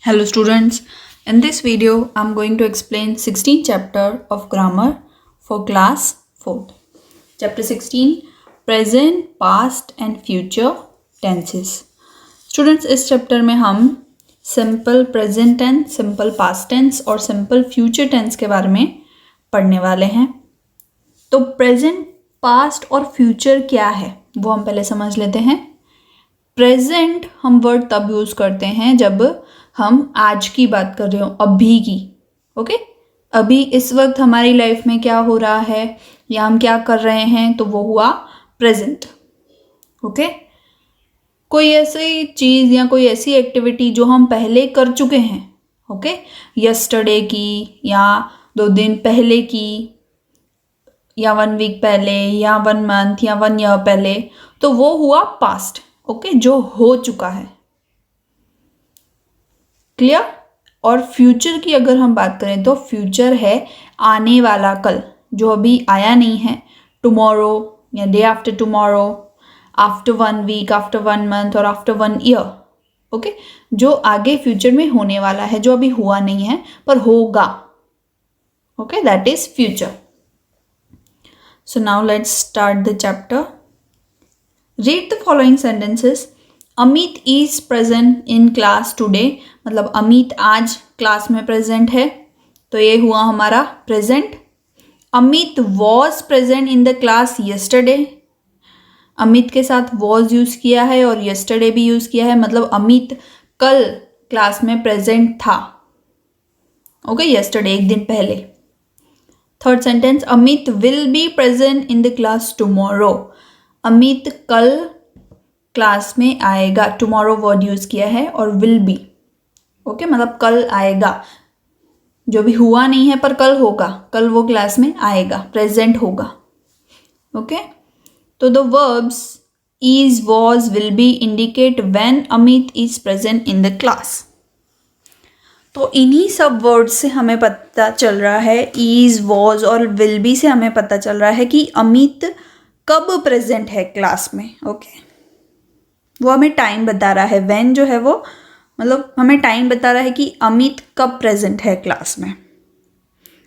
Hello students, in this video I am going to explain 16th chapter of grammar for class 4th. Chapter 16 present, past and future tenses. Students इस chapter में हम simple present tense, simple past tense और simple future tense के बारे में पढ़ने वाले हैं. तो प्रेजेंट, पास्ट और फ्यूचर क्या है वो हम पहले समझ लेते हैं. प्रेजेंट हम वर्ड तब यूज़ करते हैं जब हम आज की बात कर रहे हो, अभी की. ओके, अभी इस वक्त हमारी लाइफ में क्या हो रहा है या हम क्या कर रहे हैं, तो वो हुआ प्रेजेंट. ओके, कोई ऐसी चीज़ या कोई ऐसी एक्टिविटी जो हम पहले कर चुके हैं, ओके, यस्टरडे की या 2 दिन पहले की या 1 वीक पहले या 1 मंथ या 1 ईयर पहले, तो वो हुआ पास्ट. ओके, जो हो चुका है. क्लियर. और फ्यूचर की अगर हम बात करें तो फ्यूचर है आने वाला कल, जो अभी आया नहीं है. टुमारो या day after tomorrow, after 1 week, after 1 month और आफ्टर 1 ईयर. ओके, जो आगे फ्यूचर में होने वाला है, जो अभी हुआ नहीं है पर होगा. Okay, that is future. So now let's start the chapter. Read the following sentences. Amit is present in class today, मतलब अमित आज क्लास में प्रेजेंट है, तो ये हुआ हमारा present. Amit was present in the class yesterday. Amit के साथ वॉज यूज़ किया है और यस्टरडे भी यूज़ किया है, मतलब अमित कल क्लास में प्रेजेंट था. ओके, यस्टरडे एक दिन पहले. Third sentence, Amit will be present in the class tomorrow. Amit कल क्लास में आएगा. टुमारो वर्ड यूज़ किया है और विल बी. ओके, मतलब कल आएगा, जो भी हुआ नहीं है पर कल होगा, कल वो क्लास में आएगा, प्रेजेंट होगा. ओके, तो the verbs is, was, will be indicate when Amit is present in the class. तो इन्हीं सब वर्ड्स से हमें पता चल रहा है, इज, वॉज और विल बी से हमें पता चल रहा है कि अमित कब प्रेजेंट है क्लास में. ओके, वो हमें टाइम बता रहा है. व्हेन जो है वो मतलब हमें टाइम बता रहा है कि अमित कब प्रेजेंट है क्लास में.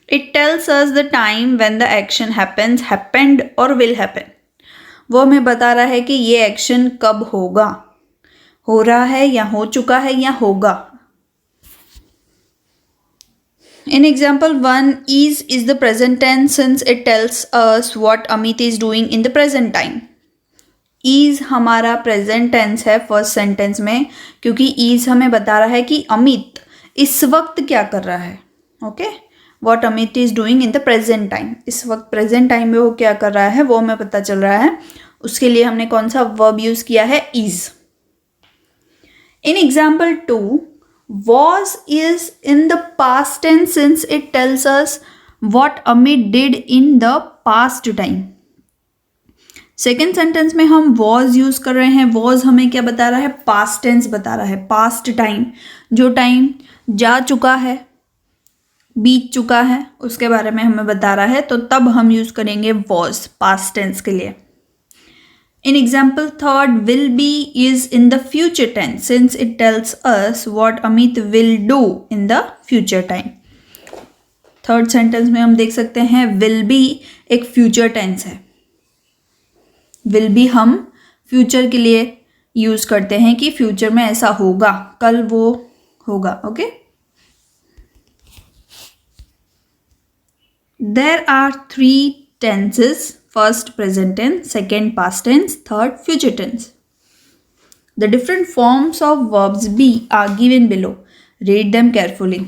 It tells us the time when the action happens, happened और विल हैपन. वो हमें बता रहा है कि ये एक्शन कब होगा, हो रहा है या हो चुका है या होगा. In example 1, is the present tense since it tells us what Amit is doing in the present time. is हमारा प्रेजेंट टेंस है फर्स्ट सेंटेंस में, क्योंकि is हमें बता रहा है कि अमित इस वक्त क्या कर रहा है. Okay, what Amit is doing in the present time. इस वक्त प्रेजेंट टाइम में वो क्या कर रहा है वो हमें पता चल रहा है. उसके लिए हमने कौन सा वर्ब यूज किया है, is. In example 2, was is in the past tense since it tells us what Amit did in the past time. Second sentence में हम was यूज कर रहे हैं. was हमें क्या बता रहा है, पास्ट टेंस बता रहा है, पास्ट टाइम, जो टाइम जा चुका है, बीत चुका है, उसके बारे में हमें बता रहा है. तो तब हम यूज करेंगे was पास्ट टेंस के लिए. In example 3, will be is in the future tense since it tells us what Amit will do in the future time. Third sentence में हम देख सकते हैं will be एक फ्यूचर टेंस है. will be हम फ्यूचर के लिए यूज करते हैं कि फ्यूचर में ऐसा होगा, कल वो होगा. Okay, there are 3 tenses. First present tense, second past tense, third future tense. The different forms of verbs be are given below. Read them carefully.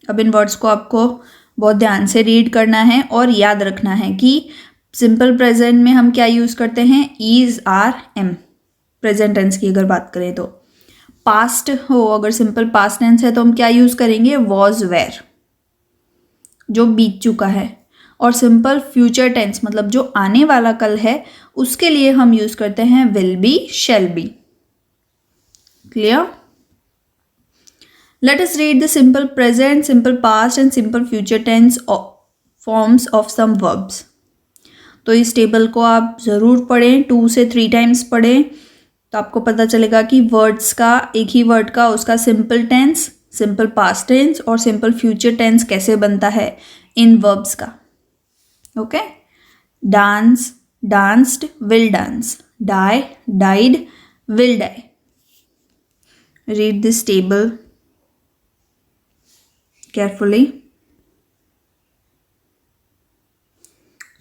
अब इन वर्ड्स को आपको बहुत ध्यान से रीड करना है और याद रखना है कि सिंपल प्रेजेंट में हम क्या यूज़ करते हैं, is, are, am. Present tense की अगर बात करें तो. पास्ट हो, अगर सिंपल पास्ट टेंस है तो हम क्या यूज़ करेंगे, वॉज, वेर, जो बीत चुका है. और सिंपल फ्यूचर टेंस मतलब जो आने वाला कल है, उसके लिए हम यूज करते हैं will be, shall be. Clear. Let us read the simple present, simple past and simple future tense forms of some verbs. तो इस टेबल को आप ज़रूर पढ़ें, 2 से 3 टाइम्स पढ़ें, तो आपको पता चलेगा कि वर्ड्स का, एक ही वर्ड का उसका simple tense, simple past tense और सिंपल फ्यूचर टेंस कैसे बनता है इन वर्ब्स का. Okay, dance, danced, will dance. Die, died, will die. Read this table carefully.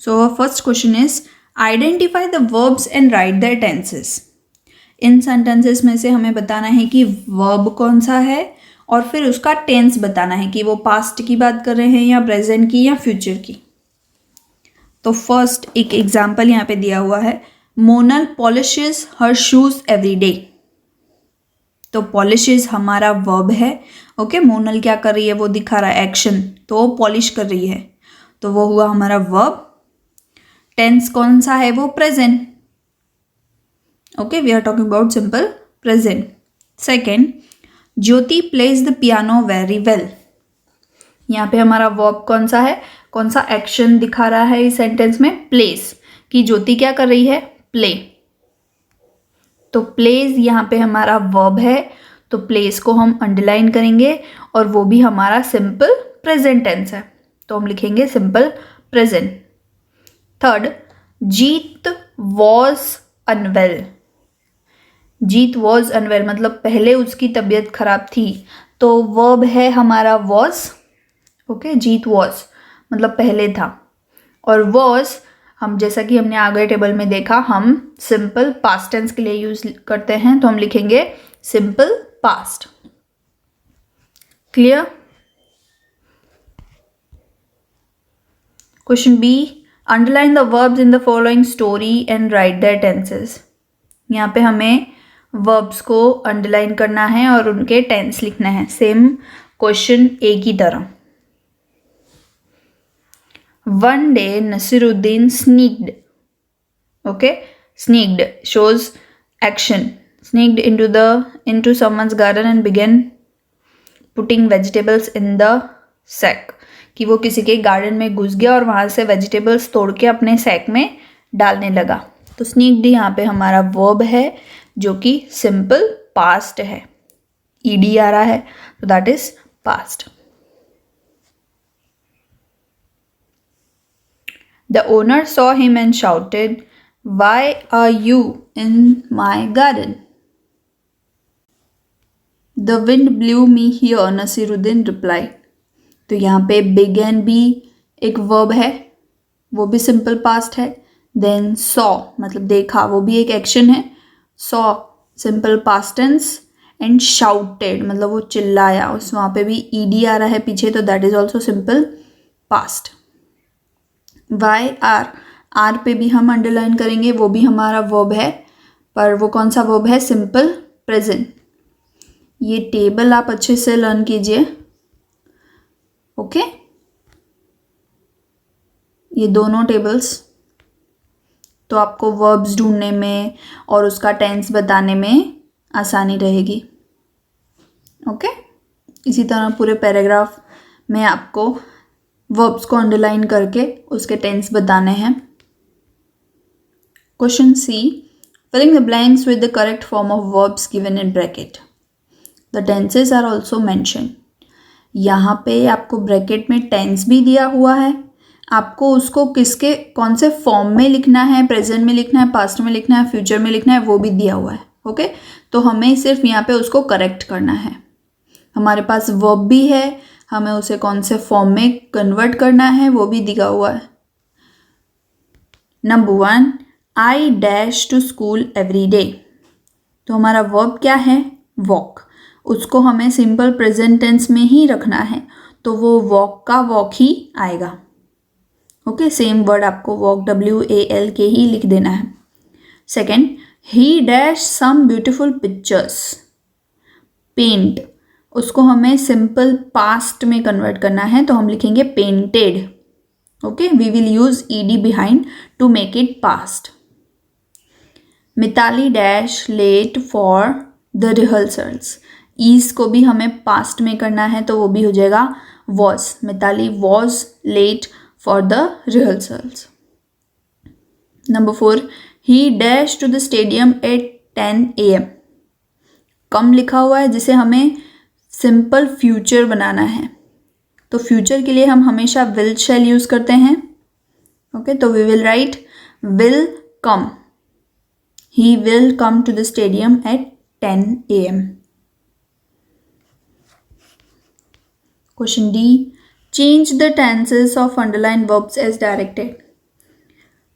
So our first question is identify the verbs and write their tenses. In sentences में से हमें बताना है कि verb कौन सा है और फिर उसका tense बताना है कि वो past की बात कर रहे हैं या present की या future की. तो first एक example यहाँ पे दिया हुआ है, Monal polishes her shoes every day. तो पॉलिशेज हमारा वर्ब है. ओके, मोनल क्या कर रही है वो दिखा रहा है एक्शन, तो वो पॉलिश कर रही है, तो वो हुआ हमारा वर्ब. टेंस कौन सा है वो present. Okay, we are talking about simple present. Second, Jyoti plays the piano very well. यहाँ पे हमारा वर्ब कौन सा है, कौन सा एक्शन दिखा रहा है इस सेंटेंस में, प्लेस, कि ज्योति क्या कर रही है, प्ले. तो प्लेज यहाँ पे हमारा वर्ब है, तो प्लेस को हम अंडरलाइन करेंगे और वो भी हमारा सिंपल प्रेजेंट टेंस है, तो हम लिखेंगे simple present. Third, Jeet was unwell. Jeet was unwell मतलब पहले उसकी तबीयत खराब थी, तो वर्ब है हमारा वॉज. ओके, जीत वॉज मतलब पहले था, और वॉज हम जैसा कि हमने आगे टेबल में देखा हम सिंपल पास्ट टेंस के लिए यूज करते हैं, तो हम लिखेंगे simple past. Clear. Question B, underline the verbs in the following story and write their tenses. यहाँ पे हमें वर्ब्स को अंडरलाइन करना है और उनके टेंस लिखना है, सेम क्वेश्चन ए की तरह. One day Nasiruddin sneaked. Okay, sneaked shows action. Sneaked into someone's garden and began putting vegetables in the sack. कि वो किसी के गार्डन में घुस गया और वहाँ से वेजिटेबल्स तोड़ के अपने सैक में डालने लगा. तो स्नीक्ड यहाँ पे हमारा वर्ब है जो कि सिंपल पास्ट है, ईडी आ रहा है, तो that is past. The owner saw him and shouted, "Why are you in my garden?" The wind blew me here, Nasiruddin replied. तो यहाँ पे began भी एक verb है, वो भी simple past है. Then saw मतलब देखा, वो भी एक action है. Saw simple past tense and shouted मतलब वो चिल्लाया, उस वहाँ पे भी ed आ रहा है पीछे, तो that is also simple past. Why are, are पे भी हम अंडरलाइन करेंगे, वो भी हमारा वर्ब है, पर वो कौन सा वर्ब है, सिंपल प्रेजेंट. ये टेबल आप अच्छे से लर्न कीजिए. ओके, ये दोनों टेबल्स, तो आपको वर्ब्स ढूंढने में और उसका टेंस बताने में आसानी रहेगी. ओके, इसी तरह पूरे पैराग्राफ में आपको वर्ब्स को अंडरलाइन करके उसके टेंस बताने हैं. Question C, filling the blanks with the correct form of verbs given in bracket. The tenses are also mention. यहाँ पे आपको ब्रैकेट में टेंस भी दिया हुआ है, आपको उसको किसके कौन से फॉर्म में लिखना है, प्रेजेंट में लिखना है, पास्ट में लिखना है, फ्यूचर में लिखना है, वो भी दिया हुआ है. ओके, तो हमें सिर्फ यहाँ पे उसको करेक्ट करना है. हमारे पास वर्ब भी है, हमें उसे कौन से फॉर्म में कन्वर्ट करना है वो भी दिया हुआ है. Number 1, I dash to school every day. तो हमारा वर्ब क्या है, वॉक. उसको हमें सिंपल प्रेजेंट टेंस में ही रखना है, तो वो वॉक का वॉक ही आएगा. ओके, सेम वर्ड आपको वॉक WAL के ही लिख देना है. Second, he dash some beautiful pictures. Paint, उसको हमें सिंपल पास्ट में कन्वर्ट करना है, तो हम लिखेंगे painted. Okay, we will use ed behind to make it past. Mitali dash late for the rehearsals. Is को भी हमें पास्ट में करना है, तो वो भी हो जाएगा was. Mitali was late for the rehearsals. Number 4, he dash to the stadium at 10 AM. Come लिखा हुआ है जिसे हमें सिंपल फ्यूचर बनाना है, तो फ्यूचर के लिए हम हमेशा विल शैल यूज करते हैं। ओके, तो we will write will come, he will come to the stadium at 10 AM। Question D, change the tenses of underline verbs as directed.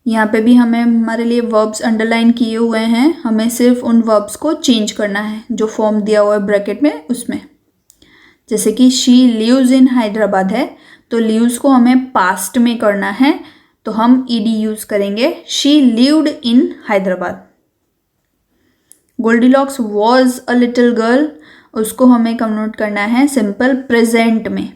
यहाँ पे भी हमें हमारे लिए वर्ब्स अंडरलाइन किए हुए हैं, हमें सिर्फ उन वर्ब्स को चेंज करना है जो फॉर्म दिया हुआ है ब्रैकेट में उसमें। जैसे कि शी लिव्स इन हैदराबाद है, तो लिव्स को हमें पास्ट में करना है, तो हम ईडी यूज करेंगे, she lived in Hyderabad. Goldilocks was a little girl, उसको हमें कन्वर्ट करना है सिंपल प्रेजेंट में।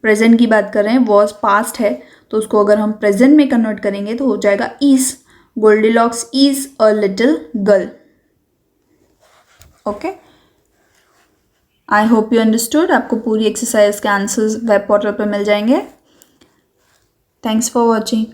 प्रेजेंट की बात कर रहे हैं, वॉज पास्ट है, तो उसको अगर हम प्रेजेंट में कन्वर्ट करेंगे तो हो जाएगा is, Goldilocks is a little girl. Okay, I hope you understood. आपको पूरी एक्सरसाइज के आंसर्स वेब पोर्टल पर मिल जाएंगे। Thanks for watching.